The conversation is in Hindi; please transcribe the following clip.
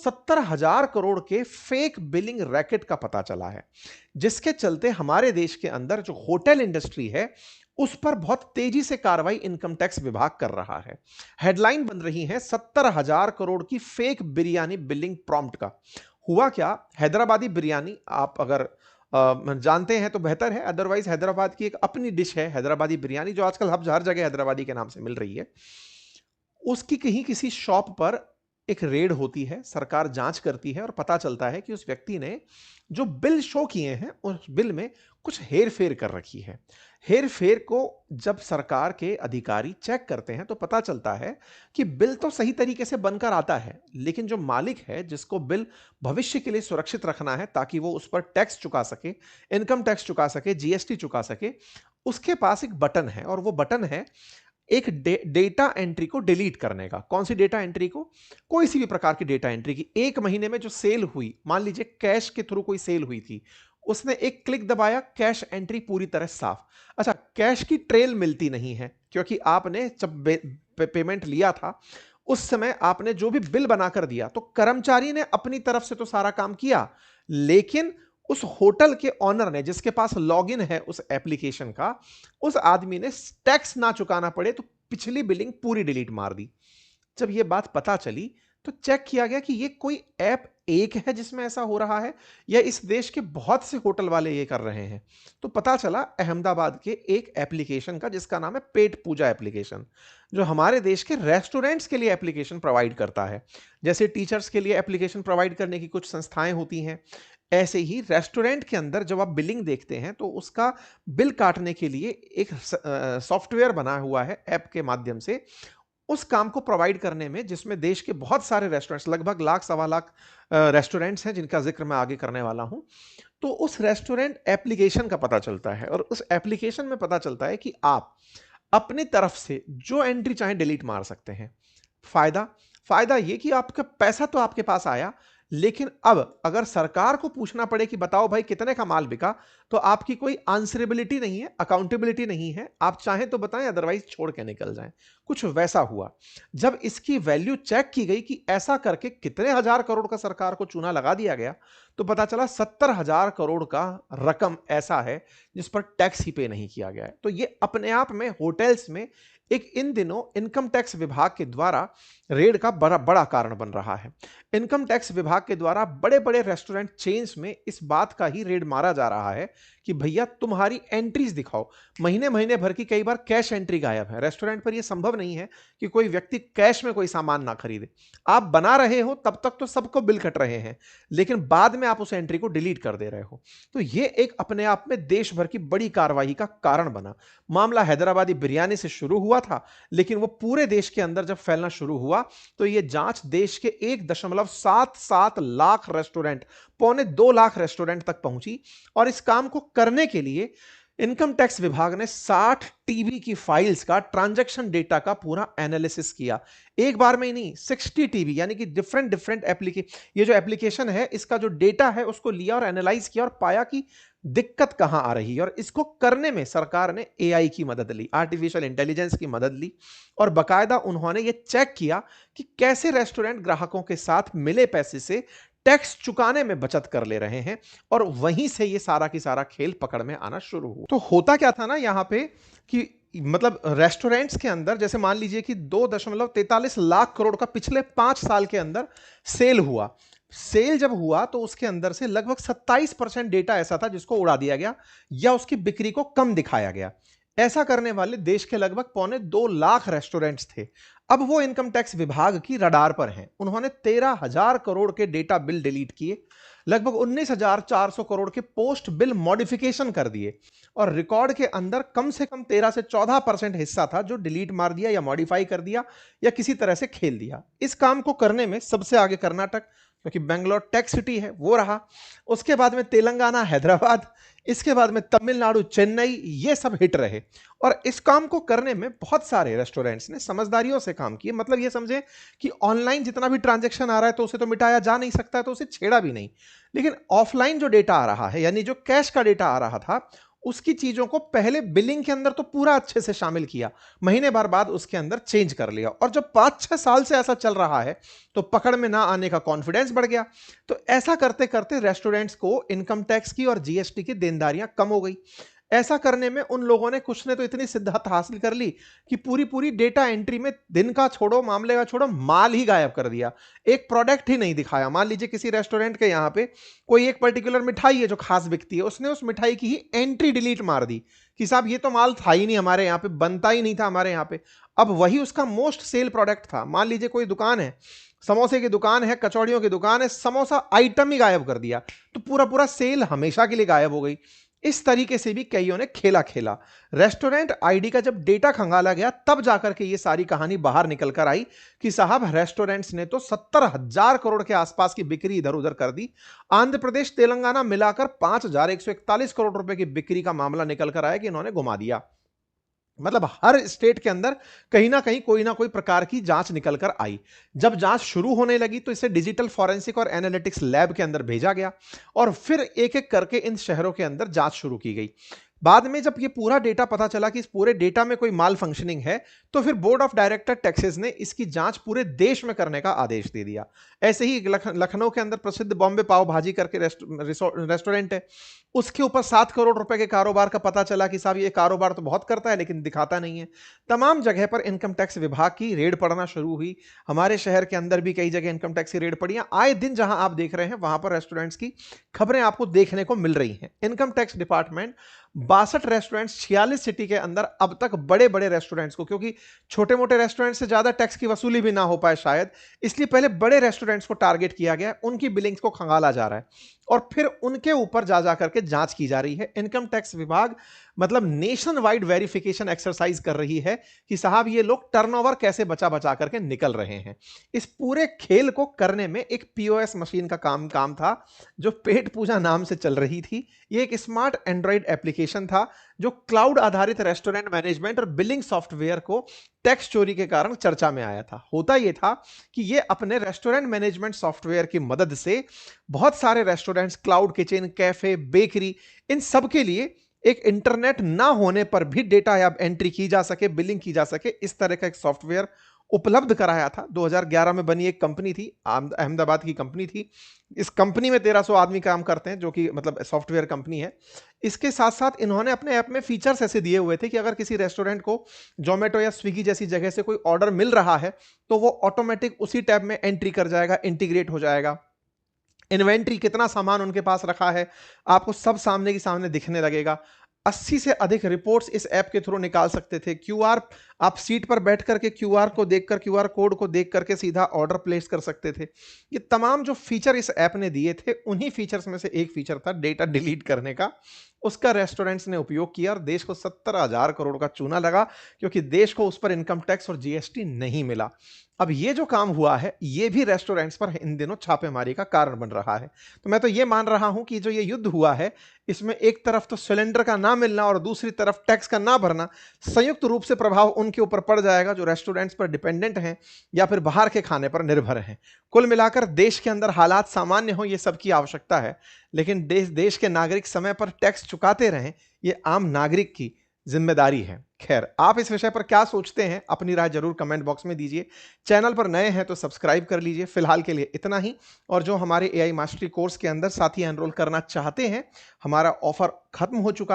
70,000 करोड़ के फेक बिलिंग रैकेट का पता चला है, जिसके चलते हमारे देश के अंदर जो होटल इंडस्ट्री है उस पर बहुत तेजी से कार्रवाई इनकम टैक्स विभाग कर रहा है। हेडलाइन बन रही है 70,000 करोड़ की फेक बिरयानी बिलिंग प्रॉम्प्ट का। हुआ क्या, हैदराबादी बिरयानी आप अगर जानते हैं तो बेहतर है, अदरवाइज हैदराबाद की एक अपनी डिश है हैदराबादी बिरयानी, जो आजकल हर जगह हैदराबादी के नाम से मिल रही है। उसकी कहीं किसी शॉप पर एक रेड होती है, सरकार जांच करती है और पता चलता है कि उस व्यक्ति ने जो बिल शो किए हैं उस बिल में कुछ हेर फेर कर रखी है। हेर फेर को जब सरकार के अधिकारी चेक करते हैं तो पता चलता है कि बिल तो सही तरीके से बनकर आता है, लेकिन जो मालिक है जिसको बिल भविष्य के लिए सुरक्षित रखना है ताकि वो उस पर टैक्स चुका सके, इनकम टैक्स चुका सके, जीएसटी चुका सके, उसके पास एक बटन है और वो बटन है एक डेटा एंट्री को डिलीट करने का। कौन सी डेटा एंट्री को? कोई सी भी प्रकार की डेटा एंट्री की। एक महीने में जो सेल हुई, मान लीजिए कैश के थ्रू कोई सेल हुई थी, उसने एक क्लिक दबाया, कैश एंट्री पूरी तरह साफ। अच्छा, कैश की ट्रेल मिलती नहीं है क्योंकि आपने जब पेमेंट लिया था उस समय आपने जो भी बिल बनाकर दिया तो कर्मचारी ने अपनी तरफ से तो सारा काम किया, लेकिन उस होटल के ऑनर ने, जिसके पास लॉगिन है उस एप्लीकेशन का, उस आदमी ने टैक्स ना चुकाना पड़े तो पिछली बिलिंग पूरी डिलीट मार दी। जब यह बात पता चली तो चेक किया गया कि यह कोई ऐप एक है जिसमें ऐसा हो रहा है या इस देश के बहुत से होटल वाले ये कर रहे हैं। तो पता चला अहमदाबाद के एक एप्लीकेशन का जिसका नाम है पेट पूजा एप्लीकेशन, जो हमारे देश के रेस्टोरेंट्स के लिए एप्लीकेशन प्रोवाइड करता है। जैसे टीचर्स के लिए एप्लीकेशन प्रोवाइड करने की कुछ संस्थाएं होती हैं, ऐसे ही रेस्टोरेंट के अंदर जब आप बिलिंग देखते हैं तो उसका बिल काटने के लिए एक सॉफ्टवेयर बना हुआ है ऐप के माध्यम से। उस काम को प्रोवाइड करने में, जिसमें देश के बहुत सारे रेस्टोरेंट्स, लगभग लाख सवा लाख रेस्टोरेंट्स हैं जिनका जिक्र मैं आगे करने वाला हूं, तो उस रेस्टोरेंट एप्लीकेशन का पता चलता है और उस एप्लीकेशन में पता चलता है कि आप अपनी तरफ से जो एंट्री चाहे डिलीट मार सकते हैं। फायदा फायदा ये कि आपका पैसा तो आपके पास आया, लेकिन अब अगर सरकार को पूछना पड़े कि बताओ भाई कितने का माल बिका, तो आपकी कोई आंसरेबिलिटी नहीं है, अकाउंटेबिलिटी नहीं है। आप चाहें तो बताएं, अदरवाइज छोड़ के निकल जाएं। कुछ वैसा हुआ। जब इसकी वैल्यू चेक की गई कि ऐसा करके कितने हजार करोड़ का सरकार को चूना लगा दिया गया, तो पता चला 70,000 करोड़ का रकम ऐसा है जिस पर टैक्स ही पे नहीं किया गया है। तो ये अपने आप में होटल्स में एक इन दिनों इनकम टैक्स विभाग के द्वारा रेड का बड़ा बड़ा कारण बन रहा है। इनकम टैक्स विभाग के द्वारा बड़े बड़े रेस्टोरेंट चेन्स में इस बात का ही रेड मारा जा रहा है कि भैया तुम्हारी एंट्रीज दिखाओ। महीने महीने भर की कई बार कैश एंट्री गायब है। रेस्टोरेंट पर यह संभव नहीं है कि कोई व्यक्ति कैश में कोई सामान ना खरीदे। आप बना रहे हो तब तक तो सबको बिल कट रहे हैं, लेकिन बाद में आप उस एंट्री को डिलीट कर दे रहे हो। तो यह एक अपने आप में देश भर की बड़ी कार्रवाई का कारण बना। मामला हैदराबादी बिरयानी से शुरू हुआ था, लेकिन वो पूरे देश के अंदर जब फैलना शुरू हुआ तो यह जांच देश के 1.77 लाख रेस्टोरेंट, 1.25 लाख रेस्टोरेंट तक पहुंची। और इस काम को करने के लिए इनकम टैक्स विभाग ने 60 टीबी की फाइल्स का, ट्रांजैक्शन डेटा का पूरा एनालिसिस किया। एक बार में ही नहीं, 60 टीबी, यानी कि डिफरेंट डिफरेंट ये जो एप्लीकेशन है इसका जो डेटा है उसको लिया और एनालाइज किया और पाया कि दिक्कत कहां आ रही है। और इसको करने में सरकार ने एआई की मदद ली, आर्टिफिशियल इंटेलिजेंस की मदद ली, और बकायदा उन्होंने ये चेक किया कि कैसे रेस्टोरेंट ग्राहकों के साथ मिले पैसे से टैक्स चुकाने में बचत कर ले रहे हैं। और वहीं से ये सारा की सारा खेल पकड़ में आना शुरू हुआ। तो होता क्या था ना यहां पे कि मतलब रेस्टोरेंट्स के अंदर, जैसे मान लीजिए कि 2.43 लाख करोड़ का पिछले 5 साल के अंदर सेल हुआ। सेल जब हुआ तो उसके अंदर से लगभग 27% डेटा ऐसा था जिसको उड़ा दिया गया या उसकी बिक्री को कम दिखाया गया। ऐसा करने वाले देश के लगभग 1.25 लाख रेस्टोरेंट्स थे। अब वो इनकम टैक्स विभाग की रडार पर हैं। उन्होंने 13,000 करोड़ के डेटा बिल डिलीट किए, लगभग 19,400 करोड़ के पोस्ट बिल मॉडिफिकेशन कर दिए, और रिकॉर्ड के अंदर कम से कम 13 से 14% हिस्सा था जो डिलीट मार दिया या मॉडिफाई कर दिया या किसी तरह से खेल दिया। इस काम को करने में सबसे आगे कर्नाटक, क्योंकि बेंगलोर टेक सिटी है, वो रहा। उसके बाद में तेलंगाना, हैदराबाद, इसके बाद में तमिलनाडु, चेन्नई, ये सब हिट रहे। और इस काम को करने में बहुत सारे रेस्टोरेंट्स ने समझदारियों से काम किए। मतलब ये समझे कि ऑनलाइन जितना भी ट्रांजैक्शन आ रहा है तो उसे तो मिटाया जा नहीं सकता है, तो उसे छेड़ा भी नहीं, लेकिन ऑफलाइन जो डेटा आ रहा है, यानी जो कैश का डेटा आ रहा था, उसकी चीजों को पहले बिलिंग के अंदर तो पूरा अच्छे से शामिल किया, महीने भर बाद उसके अंदर चेंज कर लिया, और जब 5-6 साल से ऐसा चल रहा है तो पकड़ में ना आने का कॉन्फिडेंस बढ़ गया। तो ऐसा करते करते रेस्टोरेंट्स को इनकम टैक्स की और जीएसटी की देनदारियां कम हो गई। ऐसा करने में उन लोगों ने, कुछ ने तो इतनी सिद्धांत हासिल कर ली कि पूरी पूरी डेटा एंट्री में दिन का छोड़ो, मामले का छोड़ो, माल ही गायब कर दिया, एक प्रोडक्ट ही नहीं दिखाया। मान लीजिए किसी रेस्टोरेंट के यहाँ पे कोई एक पर्टिकुलर मिठाई है जो खास बिकती है, उसने उस मिठाई की ही एंट्री डिलीट मार दी कि साहब ये तो माल था ही नहीं हमारे यहाँ पे, बनता ही नहीं था हमारे यहाँ पे। अब वही उसका मोस्ट सेल प्रोडक्ट था। मान लीजिए कोई दुकान है, समोसे की दुकान है, कचौड़ियों की दुकान है, समोसा आइटम ही गायब कर दिया, तो पूरा पूरा सेल हमेशा के लिए गायब हो गई। इस तरीके से भी कईयों ने खेला खेला। रेस्टोरेंट आईडी का जब डेटा खंगाला गया तब जाकर के ये सारी कहानी बाहर निकल कर आई कि साहब रेस्टोरेंट्स ने तो 70,000 करोड़ के आसपास की बिक्री इधर उधर कर दी। आंध्र प्रदेश तेलंगाना मिलाकर 5,141 करोड़ रुपए की बिक्री का मामला निकल कर आया कि इन्होंने घुमा दिया। मतलब हर स्टेट के अंदर कहीं ना कोई प्रकार की जांच निकल कर आई। जब जांच शुरू होने लगी तो इसे डिजिटल फॉरेंसिक और एनालिटिक्स लैब के अंदर भेजा गया और फिर एक एक करके इन शहरों के अंदर जांच शुरू की गई। बाद में जब ये पूरा डेटा पता चला कि इस पूरे डेटा में कोई माल फंक्शनिंग है, तो फिर बोर्ड ऑफ डायरेक्टर टैक्सेस ने इसकी जांच पूरे देश में करने का आदेश दे दिया। ऐसे ही लखनऊ के अंदर प्रसिद्ध बॉम्बे पाव भाजी करके रेस्टोरेंट है, उसके ऊपर 7 करोड़ रुपए के कारोबार का पता चला कि साहब ये कारोबार तो बहुत करता है लेकिन दिखाता नहीं है। तमाम जगह पर इनकम टैक्स विभाग की रेड पड़ना शुरू हुई। हमारे शहर के अंदर भी कई जगह इनकम टैक्स की रेड पड़ी है। आए दिन जहां आप देख रहे हैं वहां पर रेस्टोरेंट्स की खबरें आपको देखने को मिल रही हैं। Income tax department 62 restaurants 46 city के अंदर अब तक बड़े बड़े रेस्टोरेंट्स को, क्योंकि छोटे मोटे रेस्टोरेंट से ज्यादा टैक्स की वसूली भी ना हो पाए शायद, इसलिए पहले बड़े रेस्टोरेंट्स को टारगेट किया गया है, उनकी बिलिंग्स को खंगाला जा रहा है और फिर उनके ऊपर जा करके जांच की जा रही है। इनकम टैक्स विभाग मतलब नेशन वाइड वेरिफिकेशन एक्सरसाइज कर रही है कि साहब ये लोग टर्नओवर कैसे बचा बचा करके निकल रहे हैं। इस पूरे खेल को करने में एक पीओएस मशीन का काम था जो पेट पूजा नाम से चल रही थी। ये एक स्मार्ट एंड्रॉइड एप्लीकेशन था जो क्लाउड आधारित रेस्टोरेंट मैनेजमेंट और बिलिंग सॉफ्टवेयर को टैक्स चोरी के कारण चर्चा में आया था। होता यह था कि ये अपने रेस्टोरेंट मैनेजमेंट सॉफ्टवेयर की मदद से बहुत सारे restaurants, cloud kitchen, cafe, bakery, इन सब के लिए एक इंटरनेट ना होने पर भी डेटा या एंट्री की जा सके, बिलिंग की जा सके, इस तरह का एक सॉफ्टवेयर उपलब्ध कराया था। 2011 में बनी एक कंपनी थी, अहमदाबाद की कंपनी थी। इस कंपनी में 1300 आदमी काम करते हैं, जो कि मतलब सॉफ्टवेयर कंपनी है। इसके साथ साथ इन्होंने अपने ऐप में फीचर्स ऐसे दिए हुए थे कि अगर किसी रेस्टोरेंट को जोमेटो या स्विगी जैसी जगह से कोई ऑर्डर मिल रहा है तो वो ऑटोमेटिक उसी टैब में एंट्री कर जाएगा, इंटीग्रेट हो जाएगा। इन्वेंट्री, कितना सामान उनके पास रखा है, आपको सब सामने की सामने दिखने लगेगा। 80 से अधिक रिपोर्ट्स इस ऐप के थ्रू निकाल सकते थे। क्यूआर, आप सीट पर बैठ करके क्यूआर को देखकर, क्यूआर कोड को देख करके सीधा ऑर्डर प्लेस कर सकते थे। ये तमाम जो फीचर इस ऐप ने दिए थे, उन्हीं फीचर्स में से एक फीचर था डेटा डिलीट करने का। उसका रेस्टोरेंट्स ने उपयोग किया और देश को 70,000 करोड़ का चूना लगा, क्योंकि देश को उस पर इनकम टैक्स और जीएसटी नहीं मिला। अब ये जो काम हुआ है, ये भी रेस्टोरेंट्स पर इन दिनों छापेमारी का कारण बन रहा है। तो मैं तो ये मान रहा हूं कि जो ये युद्ध हुआ है, इसमें एक तरफ तो सिलेंडर का ना मिलना और दूसरी तरफ टैक्स का ना भरना, संयुक्त रूप से प्रभाव उनके ऊपर पड़ जाएगा जो रेस्टोरेंट्स पर डिपेंडेंट हैं या फिर बाहर के खाने पर निर्भर हैं। कुल मिलाकर देश के अंदर हालात सामान्य हो, ये सबकी आवश्यकता है, लेकिन देश के नागरिक समय पर टैक्स चुकाते रहें, ये आम नागरिक की जिम्मेदारी है। खैर, आप इस विषय पर क्या सोचते हैं, अपनी राय जरूर कमेंट बॉक्स में दीजिए। चैनल पर नए हैं तो सब्सक्राइब कर लीजिए। फिलहाल के लिए इतना ही। और जो हमारे एआई मास्टरी कोर्स के अंदर साथी एनरोल करना चाहते हैं, हमारा ऑफर खत्म हो चुका है।